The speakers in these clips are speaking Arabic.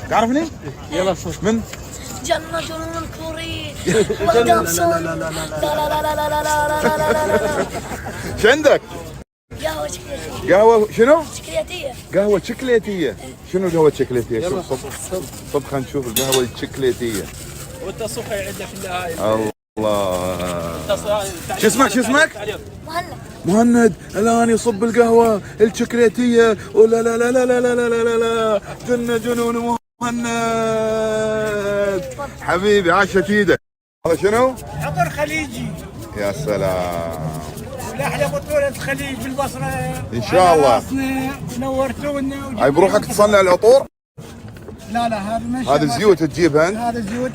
تعرفني؟ يلا صوت من؟ جنة جنون كوري لا لا لا لا لا لا لا لا لا لا شو عندك؟ قهوة شوكولاتية. قهوة شنو؟ شوكولاتية. قهوة شوكولاتية. شنو القهوة الشوكولاتية؟ شوف صب خلينا نشوف القهوة الشوكولاتية. والتصوير يعد في النهاية. الله. شو اسمك؟ مهند. مهند الان يصب القهوة الشوكولاتية ولا لا لا لا لا لا لا لا لا جنة جنون مهند حبيبي عاشت ايدك. هذا شنو؟ عطر خليجي يا سلام. والاحلى بطولة الخليج بالبصرة إن شاء الله. نورتونا هاي بروحك تصنع العطور؟ لا هذا مش هذه الزيوت تجيبها انت؟ هذا زيوت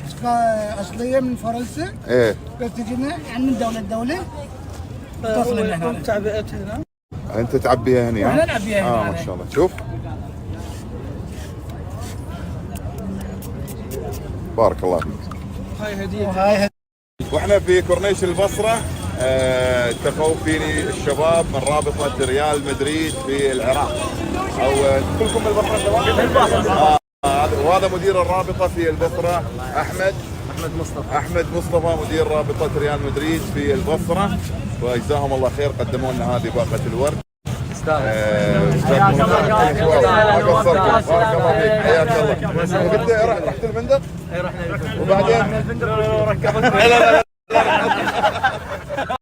اصلية من فرنسا ايه بس تجينا من دولة لدولة تصل لنا هنا. تعبئتها انت تعبيها هنا واحنا نعبيها هنا. ما شاء الله. شوف بارك الله فيك. هاي هدية. وهاي واحنا في كورنيش البصره. التقوا فيني الشباب من رابطه ريال مدريد في العراق. او كلكم من البصره؟ في البصره. وهذا مدير الرابطه في البصره احمد مصطفى مدير رابطه ريال مدريد في البصره، وجزاهم الله خير قدموا لنا هذه باقه الورد. جزاكم الله خير. ما قصرتم. بارك الله فيك. حياك الله. قلت رحت الفندق؟ اي رحنا الفندق وبعدين الفندق وركبنا. لا